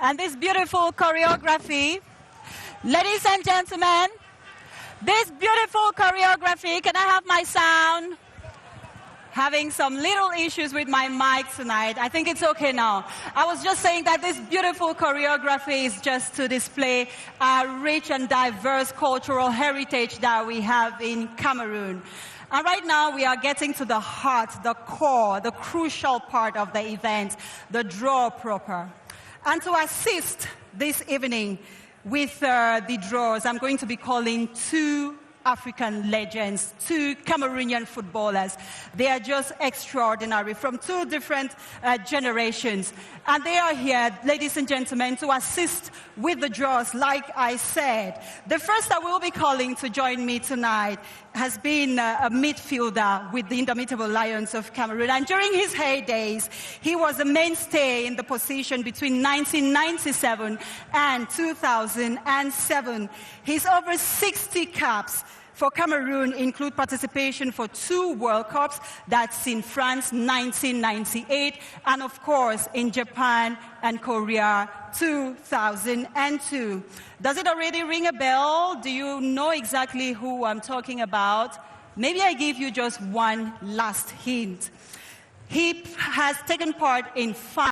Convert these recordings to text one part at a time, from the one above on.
and this beautiful choreography. Ladies and gentlemen, this beautiful choreography, can I have my sound? Having some little issues with my mic tonight. I think it's okay now. I was just saying that this beautiful choreography is just to display our rich and diverse cultural heritage that we have in Cameroon. And right now we are getting to the heart, the core, the crucial part of the event, the draw proper. And to assist this evening with the draws, I'm going to be calling two African legends, two Cameroonian footballers. They are just extraordinary from two different generations. And they are here, ladies and gentlemen, to assist with the draws, like I said. The first I will be calling to join me tonight has been a midfielder with the Indomitable Lions of Cameroon. And during his heydays, he was a mainstay in the position between 1997 and 2007. He's over 60 caps for Cameroon include participation for 2 World Cups, that's in France 1998, and of course in Japan and Korea 2002. Does it already ring a bell? Do you know exactly who I'm talking about? Maybe I give you just one last hint. He has taken part in 5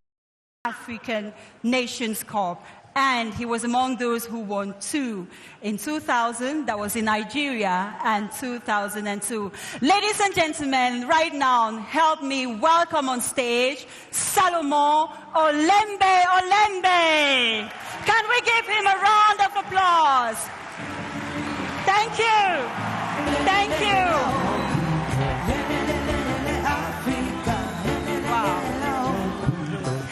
African Nations Cup, and he was among those who won 2. In 2000, that was in Nigeria, and 2002. Ladies and gentlemen, right now, help me welcome on stage Salomon Olembe Olembe. Can we give him a round of applause? Thank you. Thank you.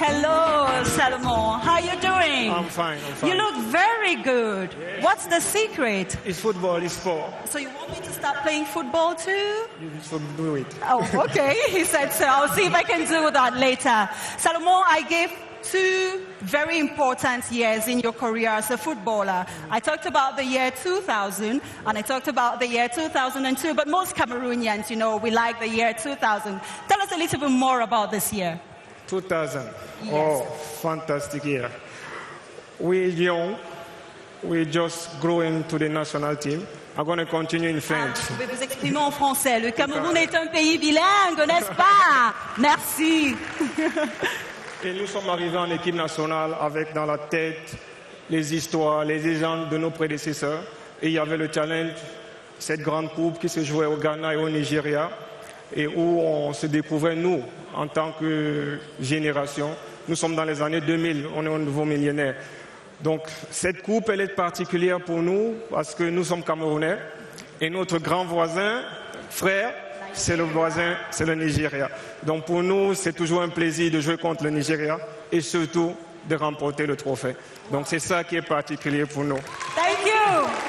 Hello, Salomon. How are you doing? I'm fine. You look very good. Yes. What's the secret? It's football, it's sport. So you want me to start playing football too? You should do it. Oh, okay. He said so. I'll see if I can do that later. Salomon, I gave 2 very important years in your career as a footballer. I talked about the year 2000 and I talked about the year 2002, but most Cameroonians, you know, we like the year 2000. Tell us a little bit more about this year. 2000. Yes. Oh, fantastic year. We're young. We're just growing to the national team. I'm going to continue in French. Je vais vous exprimer en français. Le Cameroun est un pays bilingue, n'est-ce pas? Merci. Et nous sommes arrivés en équipe nationale avec dans la tête les histoires, les légendes de nos prédécesseurs. Et il y avait le challenge, cette grande coupe qui se jouait au Ghana et au Nigeria, et où on se découvrait, nous, en tant que génération. Nous sommes dans les années 2000, on est au nouveau millénaire. Donc cette coupe, elle est particulière pour nous parce que nous sommes Camerounais et notre grand voisin, frère, c'est le voisin, c'est le Nigeria. Donc pour nous, c'est toujours un plaisir de jouer contre le Nigeria et surtout de remporter le trophée. Donc c'est ça qui est particulier pour nous.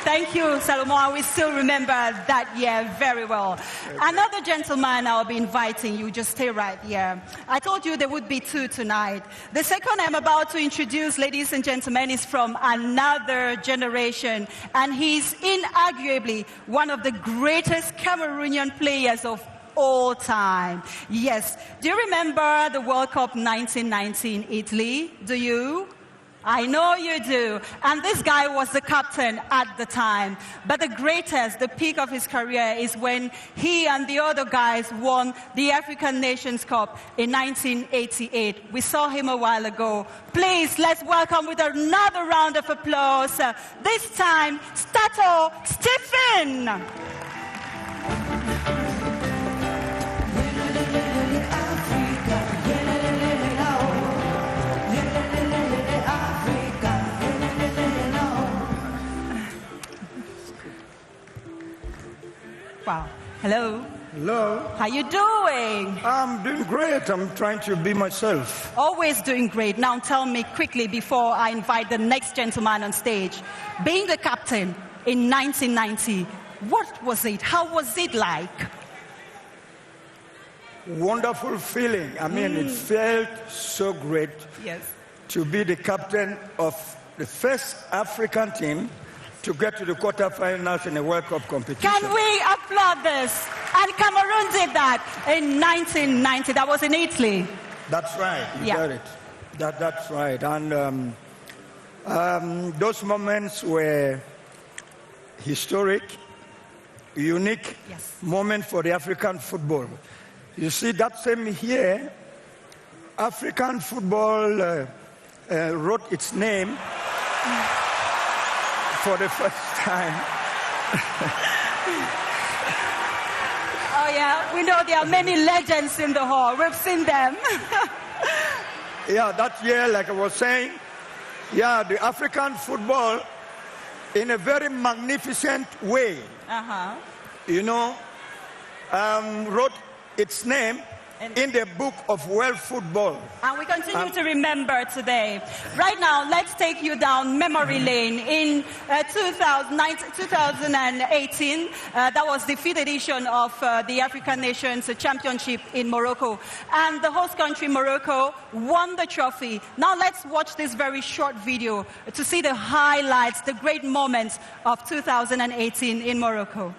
Thank you, Salomon. We still remember that year very well. Another gentleman I'll be inviting you, just stay right here. I told you there would be 2 tonight. The second I'm about to introduce, ladies and gentlemen, is from another generation, and he's inarguably one of the greatest Cameroonian players of all time. Yes. Do you remember the World Cup 1990 in Italy? Do you? I know you do. And this guy was the captain at the time. But the greatest, the peak of his career is when he and the other guys won the African Nations Cup in 1988. We saw him a while ago. Please, let's welcome with another round of applause. This time, Stato Stephen. Wow. Hello. Hello. How you doing? I'm doing great. I'm trying to be myself. Always doing great. Now tell me quickly before I invite the next gentleman on stage. Being the captain in 1990, what was it? How was it like? Wonderful feeling. I mean, it felt so great to be the captain of the first African team to get to the quarterfinals in a World Cup competition. Can we applaud this? And Cameroon did that in 1990. That was in Italy. That's right. You got it. That's right. And Those moments were historic, unique moment for the African football. You see, that same year, African football wrote its name for the first time. Oh yeah, we know there are many legends in the hall. We've seen them. Yeah, that year, like I was saying, yeah, the African football, in a very magnificent way, you know, wrote its name in the book of world football. And we continue to remember today. Right now, let's take you down memory lane. In 2018, that was the 5th edition of the African Nations Championship in Morocco. And the host country, Morocco, won the trophy. Now let's watch this very short video to see the highlights, the great moments of 2018 in Morocco.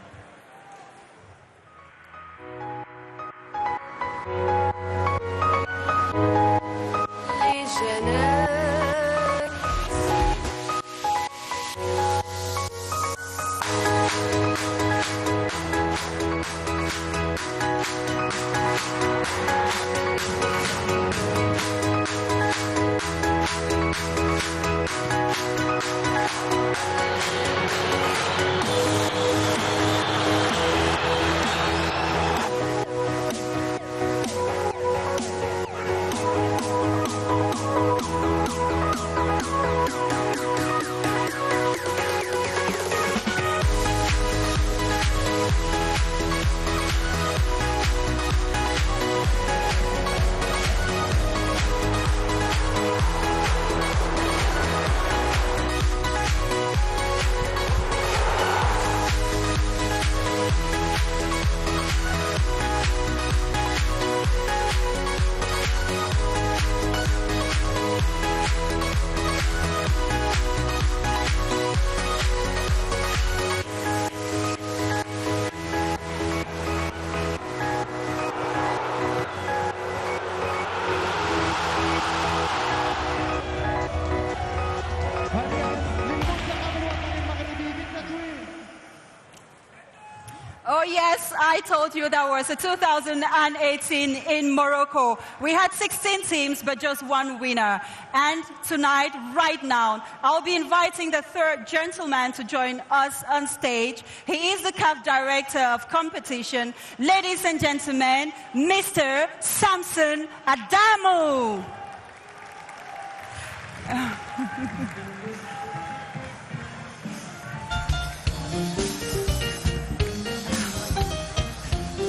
Oh yes, I told you that was 2018 in Morocco. We had 16 teams, but just one winner. And tonight, right now, I'll be inviting the third gentleman to join us on stage. He is the CAF Director of Competition. Ladies and gentlemen, Mr. Samson Adamu.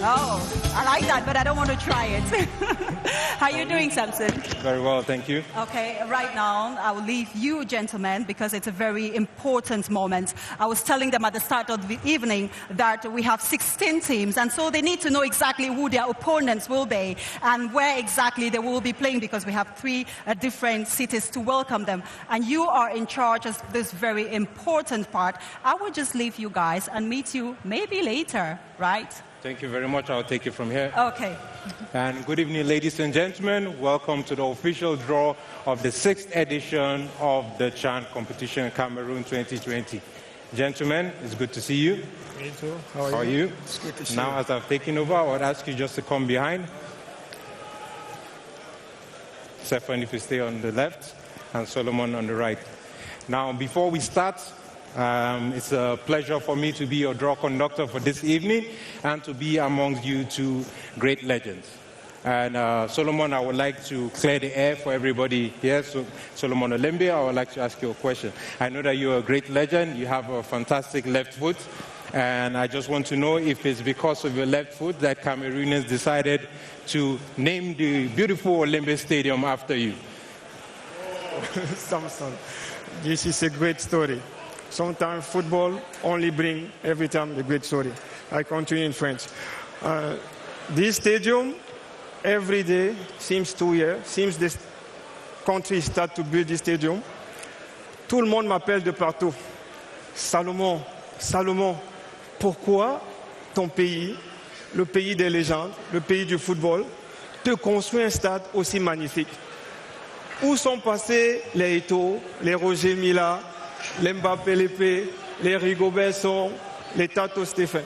Oh, I like that, but I don't want to try it. How are you doing, Samson? Very well, thank you. Okay, right now, I will leave you, gentlemen, because it's a very important moment. I was telling them at the start of the evening that we have 16 teams, and so they need to know exactly who their opponents will be and where exactly they will be playing, because we have 3 different cities to welcome them. And you are in charge of this very important part. I will just leave you guys and meet you maybe later, right? Thank you very much. I'll take it from here. Okay. And good evening, ladies and gentlemen. Welcome to the official draw of the 6th edition of the CHAN competition Cameroon 2020. Gentlemen, it's good to see you. Me too. How are you? It's good to see you. Now, as I've taken over, I would ask you just to come behind. Stefan, if you stay on the left, and Solomon on the right. Now, before we start, it's a pleasure for me to be your draw conductor for this evening and to be amongst you 2 great legends. And Solomon, I would like to clear the air for everybody here. So, Solomon Olembe, I would like to ask you a question. I know that you're a great legend. You have a fantastic left foot. And I just want to know if it's because of your left foot that Cameroonians decided to name the beautiful Olembe Stadium after you. Samson, this is a great story. Sometimes football only brings every time a great story. I continue in French. This stadium, every day, since 2 years, since this country started to build this stadium, tout le monde m'appelle de partout. Salomon, Salomon, pourquoi ton pays, le pays des légendes, le pays du football, te construit un stade aussi magnifique? Où sont passés les Eto'o, les Roger Mila, les Mbappé Lépé, les Rigobert, les Tato Stéphane?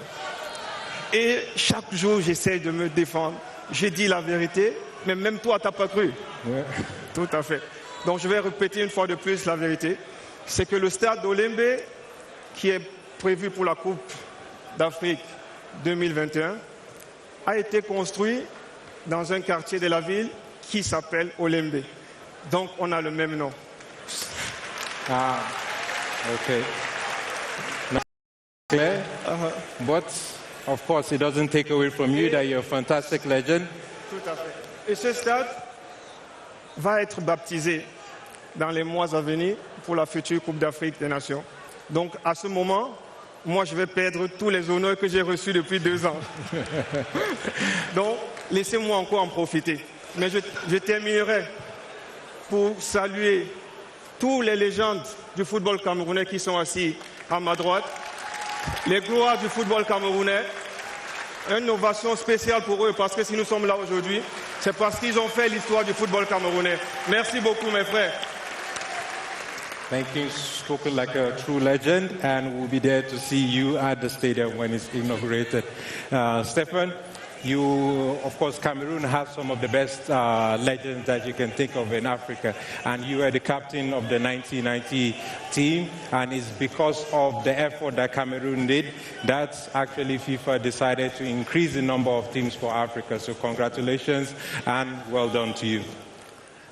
Et chaque jour, j'essaie de me défendre. J'ai dit la vérité, mais même toi, tu n'as pas cru. Ouais. Tout à fait. Donc je vais répéter une fois de plus la vérité. C'est que le stade d'Olembe, qui est prévu pour la Coupe d'Afrique 2021, a été construit dans un quartier de la ville qui s'appelle Olembe. Donc on a le même nom. Ah, okay. Now, clear, but of course it doesn't take away from you that you're a fantastic legend. Tout à fait. Et ce stade va être baptisé dans les mois à venir pour la future Coupe d'Afrique des Nations. Donc à ce moment, moi je vais perdre tous les honneurs que j'ai reçus depuis 2 ans. Donc laissez-moi encore en profiter. Mais je terminerai pour saluer tous les légendes du football camerounais qui sont assis à ma droite, les gloires du football camerounais. Une ovation spéciale pour eux, parce que si nous sommes là aujourd'hui, c'est parce qu'ils ont fait l'histoire du football camerounais. Merci beaucoup, mes frères. Thank you, spoken like a true legend, and we'll be there to see you at the stadium when it's inaugurated. Stephen, you, of course, Cameroon has some of the best legends that you can think of in Africa, and you were the captain of the 1990 team, and it's because of the effort that Cameroon did that actually FIFA decided to increase the number of teams for Africa. So congratulations and well done to you.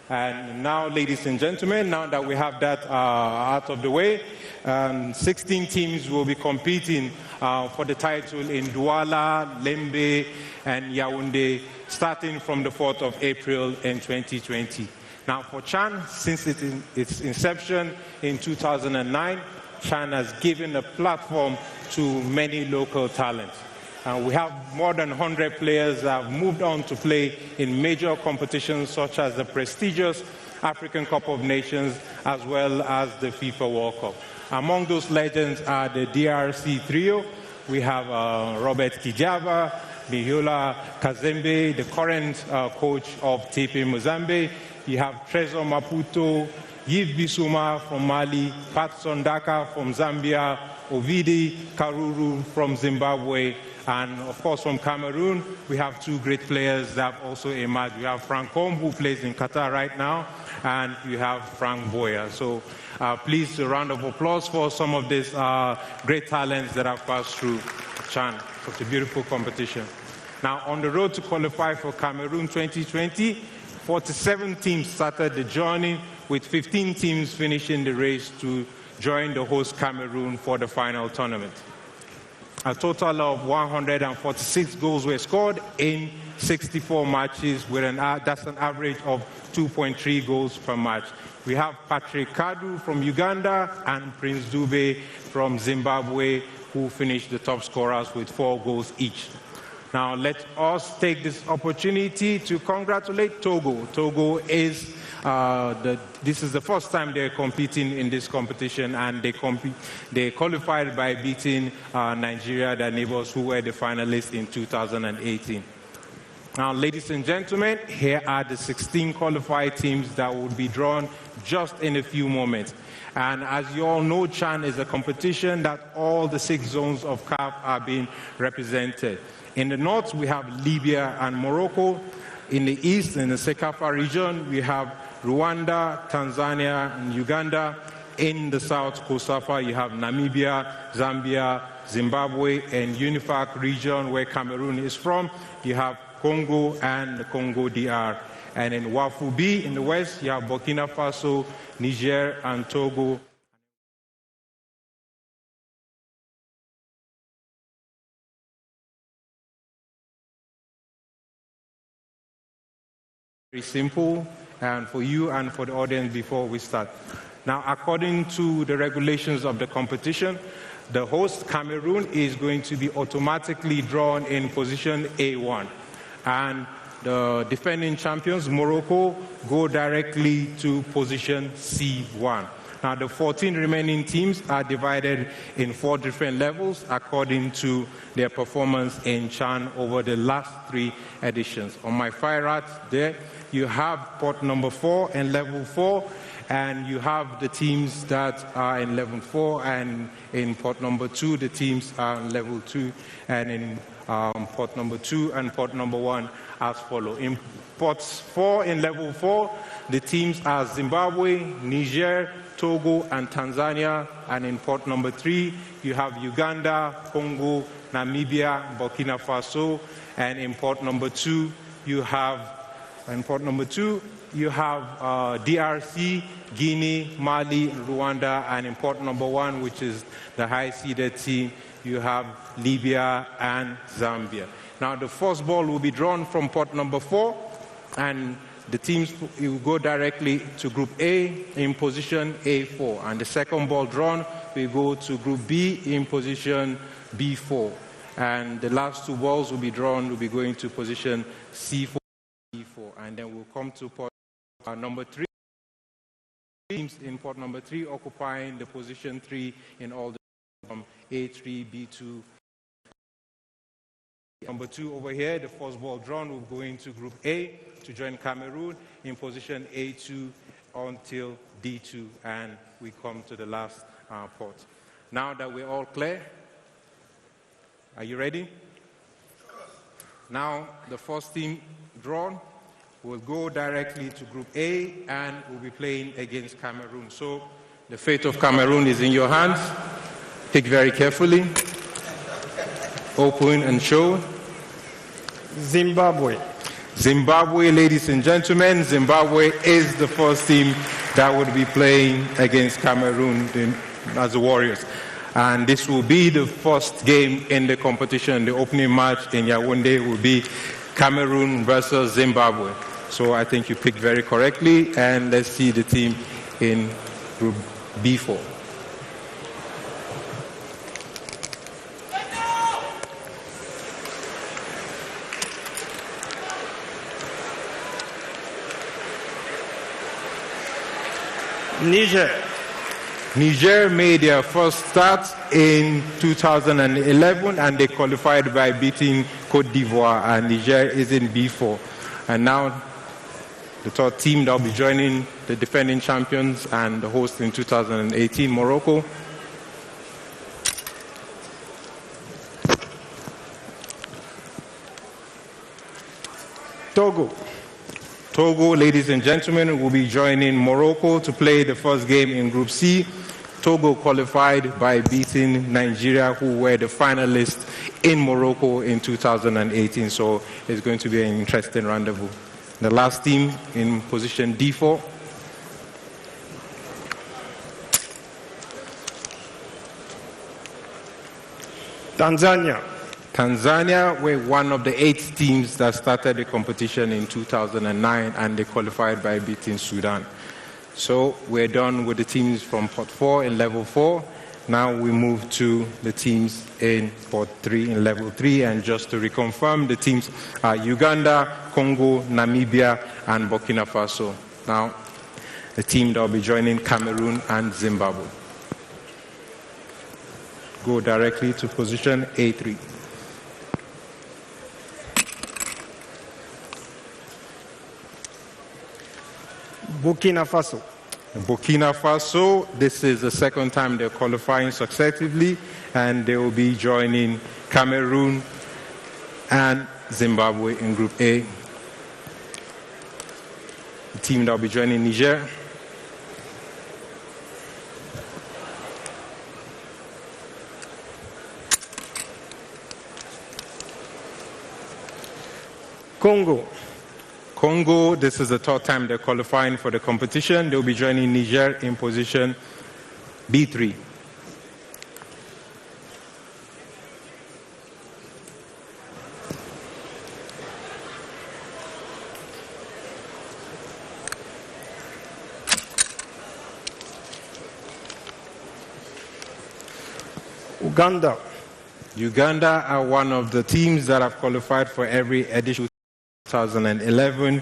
And now, ladies and gentlemen, now that we have that out of the way, 16 teams will be competing for the title in Douala, Lembe, and Yaoundé, starting from the 4th of April in 2020. Now, for Chan, since its inception in 2009, Chan has given a platform to many local talents. We have more than 100 players that have moved on to play in major competitions such as the prestigious African Cup of Nations as well as the FIFA World Cup. Among those legends are the DRC trio. We have Robert Kijaba, Bihiola Kazembe, the current coach of TP Mozambique. You have Trezor Maputo, Yves Bissouma from Mali, Pat Sondaka from Zambia, Ovidi Karuru from Zimbabwe, and of course from Cameroon, we have 2 great players that have also emerged. We have Frank Combe, who plays in Qatar right now, and we have Frank Boyer. So please, a round of applause for some of these great talents that have passed through Chan. Such a beautiful competition. Now, on the road to qualify for Cameroon 2020, 47 teams started the journey, with 15 teams finishing the race to join the host Cameroon for the final tournament. A total of 146 goals were scored in 64 matches, that's an average of 2.3 goals per match. We have Patrick Kadu from Uganda and Prince Dube from Zimbabwe, who finished the top scorers with 4 goals each. Now, let us take this opportunity to congratulate Togo. Togo is this is the first time they're competing in this competition, and they qualified by beating Nigeria, their neighbors, who were the finalists in 2018. Now, ladies and gentlemen, here are the 16 qualified teams that will be drawn just in a few moments. And as you all know, Chan is a competition that all the 6 zones of CAF are being represented. In the north, we have Libya and Morocco. In the east, in the Sekafa region, we have Rwanda, Tanzania, and Uganda. In the south, Kosafa, you have Namibia, Zambia, Zimbabwe, and UNIFAC region, where Cameroon is from, you have Congo and the Congo DR. And in Wafubi, in the west, you have Burkina Faso, Niger, and Togo. Very simple, and for you and for the audience before we start. Now, according to the regulations of the competition, the host, Cameroon, is going to be automatically drawn in position A1. And the defending champions, Morocco, go directly to position C1. Now, the 14 remaining teams are divided in 4 different levels according to their performance in CHAN over the last 3 editions. On my far right there, you have port number 4 and level 4, and you have the teams that are in level 4, and in port number 2, the teams are in level 2, and in port number 2 and port number 1 as follow. In ports 4 in level 4, the teams are Zimbabwe, Niger, Togo, and Tanzania, and in port number 3, you have Uganda, Congo, Namibia, Burkina Faso, and in port number 2, you have DRC, Guinea, Mali, Rwanda, and in port number 1, which is the high-seeded team, you have Libya and Zambia. Now, the first ball will be drawn from port number 4, and the teams will go directly to Group A in position A4, and the second ball drawn will go to Group B in position B4, and the last 2 balls will be drawn will be going to position C4, B4, and then we'll come to port number 3. Teams in port number 3 occupying the position 3 in all the from A3, B2. Number 2 over here, the first ball drawn will go into Group A to join Cameroon in position A2 until D2, and we come to the last port. Now that we're all clear, are you ready? Now the first team drawn will go directly to Group A and will be playing against Cameroon. So the fate of Cameroon is in your hands. Pick very carefully. Open and show. Zimbabwe. Zimbabwe, ladies and gentlemen, Zimbabwe is the first team that would be playing against Cameroon as the Warriors. And this will be the first game in the competition. The opening match in YAOUNDÉ will be Cameroon versus Zimbabwe. So I think you picked very correctly, and let's see the team in Group B4. Niger. Niger made their first start in 2011, and they qualified by beating Côte d'Ivoire, and Niger is in B4. And now the third team that will be joining the defending champions and the host in 2018, Morocco. Togo. Togo, ladies and gentlemen, will be joining Morocco to play the first game in Group C. Togo qualified by beating Nigeria, who were the finalists in Morocco in 2018, so it's going to be an interesting rendezvous. The last team in position D4. Tanzania. Tanzania were one of the 8 teams that started the competition in 2009, and they qualified by beating Sudan. So we're done with the teams from Port 4 in level 4. Now we move to the teams in Port 3 in level 3, and just to reconfirm, the teams are Uganda, Congo, Namibia, and Burkina Faso. Now the team that will be joining Cameroon and Zimbabwe. Go directly to position A3. Burkina Faso. Burkina Faso, this is the second time they're qualifying successively, and they will be joining Cameroon and Zimbabwe in Group A. The team that will be joining Niger. Congo. Congo, this is the third time they're qualifying for the competition. They'll be joining Niger in position B3. Uganda. Uganda are one of the teams that have qualified for every edition 2011,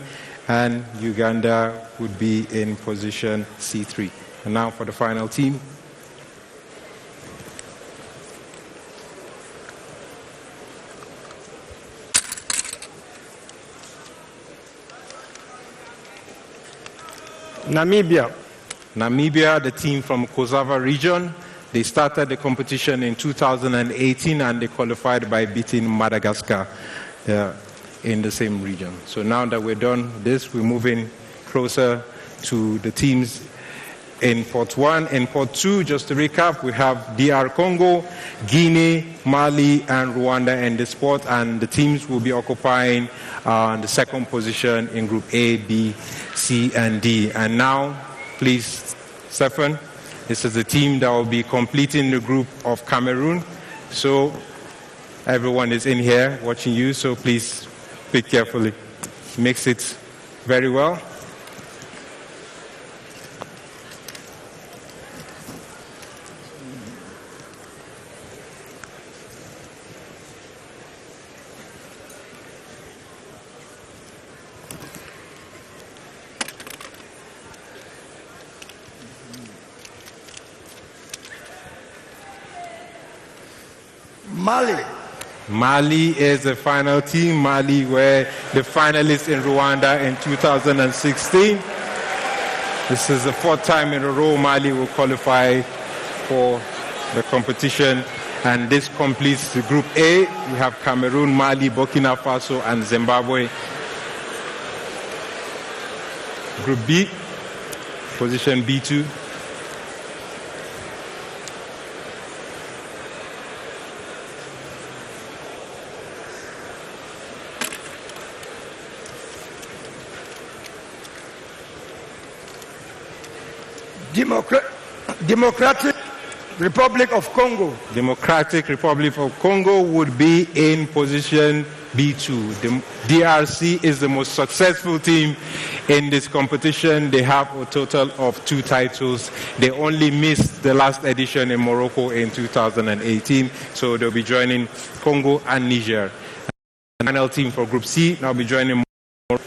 and Uganda would be in position C3. And now for the final team. Namibia. Namibia, the team from Kosava region. They started the competition in 2018 and they qualified by beating Madagascar in the same region. So now that we're done with this, we're moving closer to the teams in Port 1. In Port 2, just to recap, we have DR Congo, Guinea, Mali, and Rwanda in the sport, and the teams will be occupying the second position in Group A, B, C, and D. And now, please, Stefan, this is the team that will be completing the group of Cameroon. So everyone is in here watching you, so please pick carefully. Mix it very well. Mali. Mali is the final team. Mali were the finalists in Rwanda in 2016. This is the fourth time in a row Mali will qualify for the competition. And this completes the Group A. We have Cameroon, Mali, Burkina Faso, and Zimbabwe. Group B, position B2. Democratic Republic of Congo. Democratic Republic of Congo would be in position B2. The DRC is the most successful team in this competition. They have a total of 2 titles. They only missed the last edition in Morocco in 2018, so they'll be joining Congo and Niger. The final team for Group C now be joining Morocco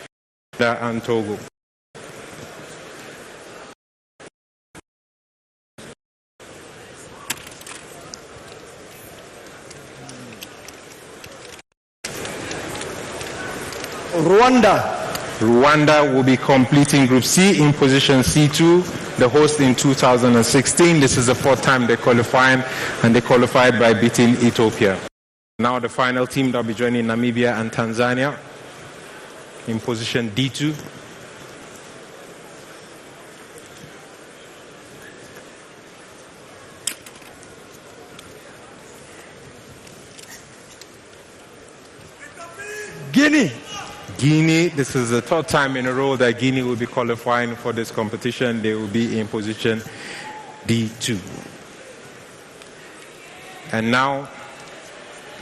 and Togo. Rwanda will be completing Group C in position C2, the host in 2016. This is the fourth time they qualified, and they qualified by beating Ethiopia. Now the final team that will be joining Namibia and Tanzania in position D2. Guinea, this is the third time in a row that Guinea will be qualifying for this competition. They will be in position D2. And now,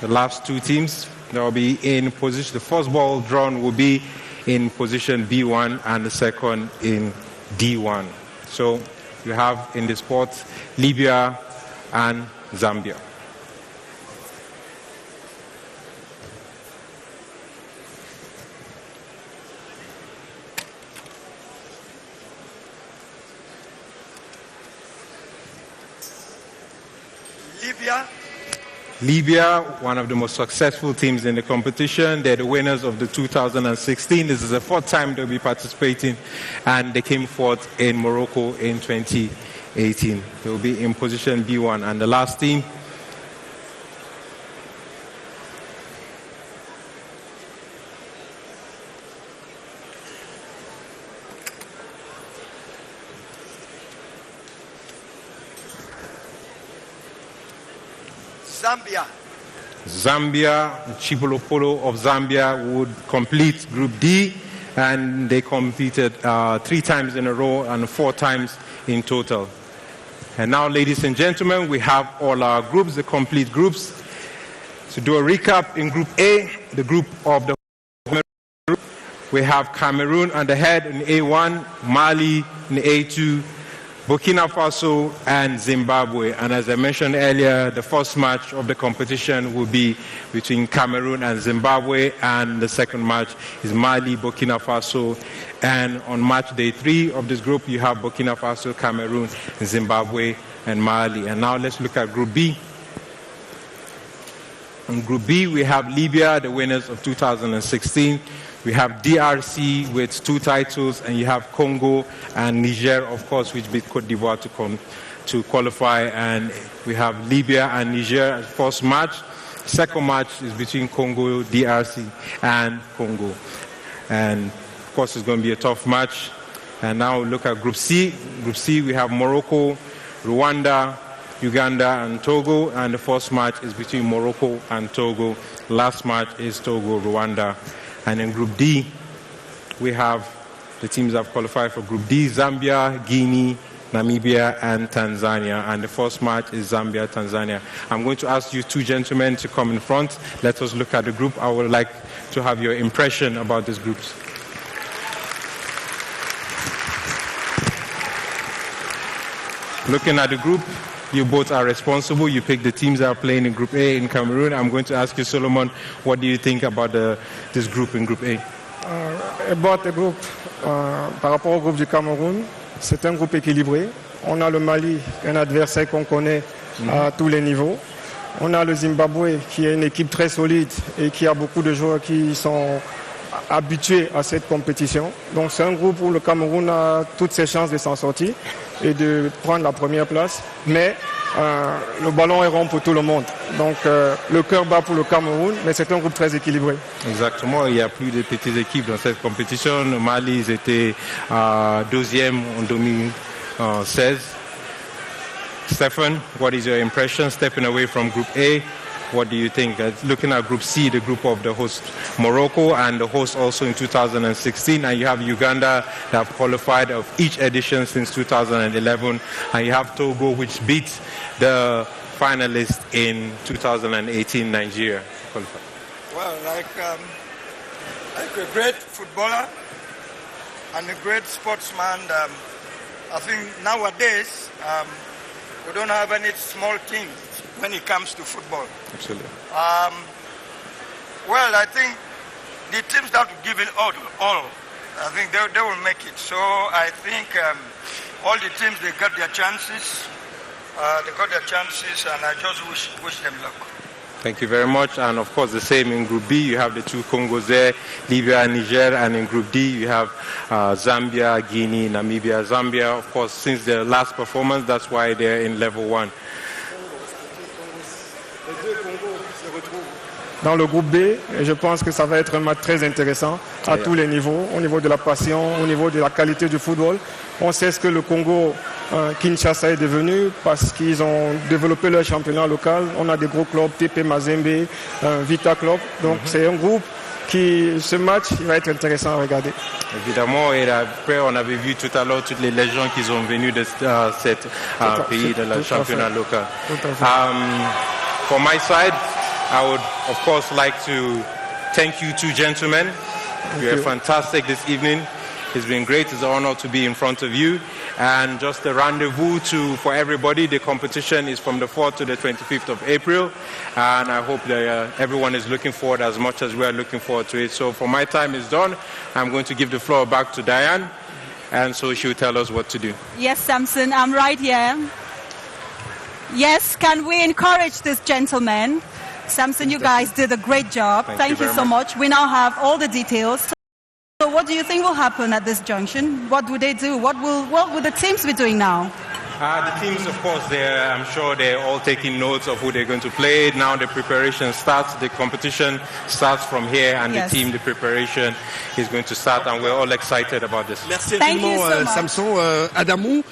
the last 2 teams that will be in position. The first ball drawn will be in position B1 and the second in D1. So you have in the sport Libya and Zambia. Libya, one of the most successful teams in the competition. They're the winners of the 2016. This is the fourth time they'll be participating, and they came fourth in Morocco in 2018. They'll be in position B1. And the last team, Zambia, Chipolopolo of Zambia would complete Group D, and they competed 3 times in a row and 4 times in total. And now, ladies and gentlemen, we have all our groups, the complete groups. To do a recap, in Group A, the group of the we have Cameroon on the head in A1, Mali in A2, Burkina Faso and Zimbabwe. And as I mentioned earlier, the first match of the competition will be between Cameroon and Zimbabwe, and the second match is Mali, Burkina Faso. And on match day 3 of this group, you have Burkina Faso, Cameroon, Zimbabwe, and Mali. And now let's look at Group B. In Group B, we have Libya, the winners of 2016. We have DRC with 2 titles, and you have Congo and Niger, of course, which beat Cote d'Ivoire to qualify. And we have Libya and Niger as first match. Second match is between Congo, DRC, and Congo. And of course, it's going to be a tough match. And now look at Group C. Group C, we have Morocco, Rwanda, Uganda, and Togo. And the first match is between Morocco and Togo. Last match is Togo, Rwanda. And in Group D, we have the teams that have qualified for Group D: Zambia, Guinea, Namibia, and Tanzania. And the first match is Zambia, Tanzania. I'm going to ask you 2 gentlemen to come in front. Let us look at the group. I would like to have your impression about these groups. Looking at the group, you both are responsible. You pick the teams that are playing in Group A in Cameroon. I'm going to ask you, Solomon, what do you think about this group in Group A? About the group, par rapport au groupe du Cameroun, c'est un groupe équilibré. On a le Mali, un adversaire qu'on connaît à tous les niveaux. On a le Zimbabwe, qui est une équipe très solide et qui a beaucoup de joueurs qui sont habitués à cette compétition. Donc c'est un groupe où le Cameroun a toutes ses chances de s'en sortir et de prendre la première place. Mais le ballon est rond pour tout le monde. Donc le cœur bat pour le Cameroun, mais c'est un groupe très équilibré. Exactement, il n'y a plus de petites équipes dans cette compétition. Le Mali, ils étaient 2e en 2016. Stephen, what is your impression stepping away from Group A? What do you think? Looking at Group C, the group of the host Morocco and the host also in 2016, and you have Uganda that have qualified of each edition since 2011, and you have Togo, which beat the finalists in 2018, Nigeria. Well, like a great footballer and a great sportsman, I think nowadays we don't have any small teams when it comes to football. Absolutely. Well, I think the teams that will give it all, I think they will make it. So I think all the teams, they got their chances. And I just wish them luck. Thank you very much. And of course, the same in Group B, you have the 2 Congos there, Libya and Niger. And in Group D, you have Zambia, Guinea, Namibia. Zambia, of course, since their last performance, that's why they're in level 1. Dans le groupe B, et je pense que ça va être un match très intéressant à tous les niveaux, au niveau de la passion, au niveau de la qualité du football. On sait ce que le Congo, Kinshasa est devenu parce qu'ils ont développé leur championnat local. On a des gros clubs, TP Mazembe, Vita Club. Donc c'est un groupe qui, ce match, il va être intéressant à regarder. Évidemment, et après on avait vu tout à l'heure toutes les légendes qui sont venues de cet pays, de la championnat local. For my side, I would, of course, like to thank you 2 gentlemen. You are fantastic this evening. It's been great. It's an honor to be in front of you. And just a rendezvous for everybody. The competition is from the 4th to the 25th of April. And I hope that everyone is looking forward as much as we are looking forward to it. So for my time is done. I'm going to give the floor back to Diane. And so she will tell us what to do. Yes, Samson, I'm right here. Yes, can we encourage this gentleman? Samson, you guys did a great job. Thank you so much. We now have all the details. So what do you think will happen at this junction? What will they do? What will the teams be doing now? The teams, of course, I'm sure they're all taking notes of who they're going to play. Now the preparation starts. The competition starts from here, and the team, the preparation is going to start, and we're all excited about this. Merci infiniment, Samson. Adamou,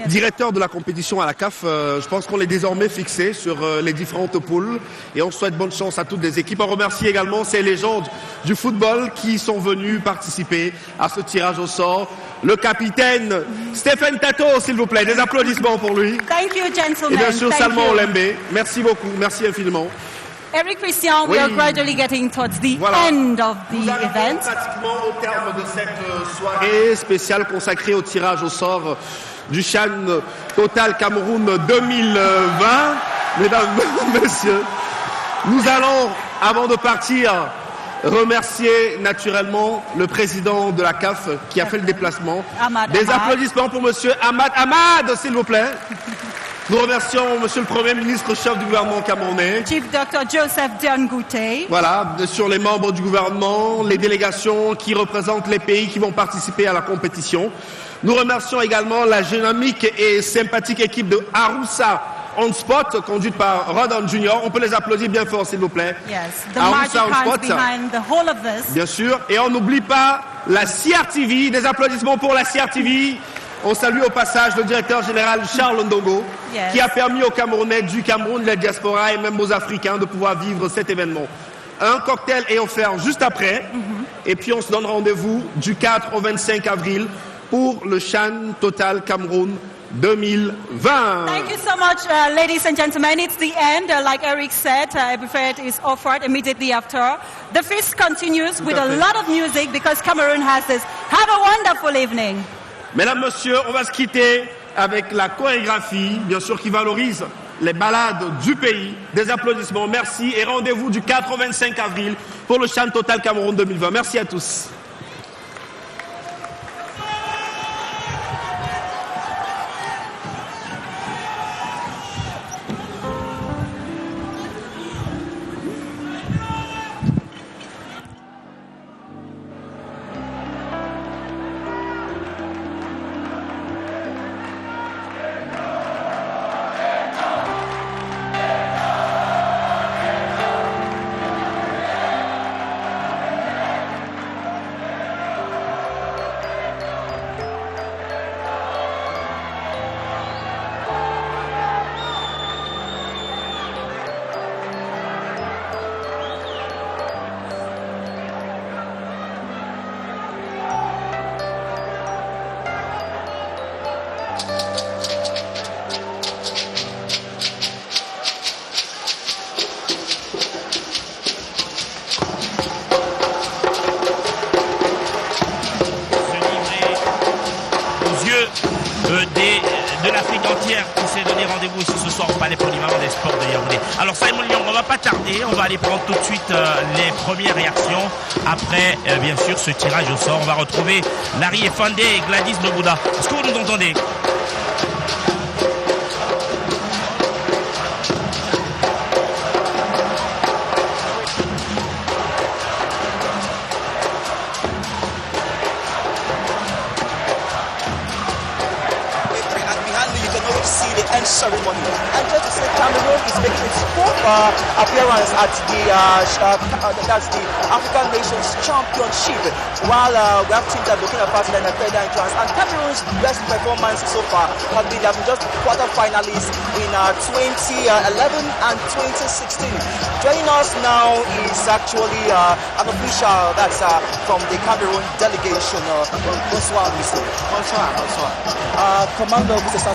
directeur de la compétition à la CAF, je pense qu'on est désormais fixé sur les différentes poules et on souhaite bonne chance à toutes les équipes. On remercie également ces légendes du football qui sont venues participer à ce tirage au sort. Le capitaine Stéphane Tato, s'il vous plaît, des applaudissements pour lui. Thank you, gentlemen. Et bien sûr, Salman Olembe. Merci beaucoup, merci infiniment. Eric Christian, we are gradually getting towards the end of the event. Pratiquement au terme de cette soirée spéciale consacrée au tirage au sort du CHAN Total Cameroun 2020. Mesdames, messieurs, nous allons, avant de partir, remercier naturellement le président de la CAF qui a fait le déplacement. Des applaudissements pour monsieur Ahmad. Ahmad, s'il vous plaît. Nous remercions monsieur le Premier ministre, chef du gouvernement camerounais. Chief Dr. Joseph Diangouté. Voilà, sur les membres du gouvernement, les délégations qui représentent les pays qui vont participer à la compétition. Nous remercions également la dynamique et sympathique équipe de Aroussa On Spot, conduite par Rodon Junior. On peut les applaudir bien fort, s'il vous plaît. Yes, the magic hands behind the whole of this. Bien sûr. Et on n'oublie pas la CRTV. Des applaudissements pour la CRTV. On salue au passage le directeur général Charles Ndongo, qui a permis aux Camerounais du Cameroun, la diaspora et même aux Africains de pouvoir vivre cet événement. Un cocktail est offert juste après. Et puis on se donne rendez-vous du 4 au 25 avril pour le CHAN Total Cameroun 2020. Thank you so much, ladies and gentlemen. It's the end. Like Eric said, a buffet is offered immediately after. The feast continues with a lot of music because Cameroon has this. Have a wonderful evening. Mesdames, Messieurs, on va se quitter avec la chorégraphie, bien sûr, qui valorise les ballades du pays. Des applaudissements, merci et rendez-vous du 4 au 25 avril pour le CHAN Total Cameroun 2020. Merci à tous. de l'Afrique entière qui s'est donné rendez-vous ici ce soir au Palais Polyvalent des Sports de Yaoundé. Alors Simon Lyon, on va pas tarder, on va aller prendre tout de suite les premières réactions. Après, bien sûr, ce tirage au sort, on va retrouver Larry Efandé et Gladys Nobouda. Est-ce que vous nous entendez? Ceremony. And just to say, Cameroon is making its fourth appearance at the that's the African Nations Championship. While we have teams that are looking at Burkina and third entrance, and Cameroon's best performance so far has been they have been just quarterfinalists in 2011 and 2016. Joining us now is actually an official that's from the Cameroon delegation. Bonsoir, monsieur. Bonsoir, bonsoir. Commander of the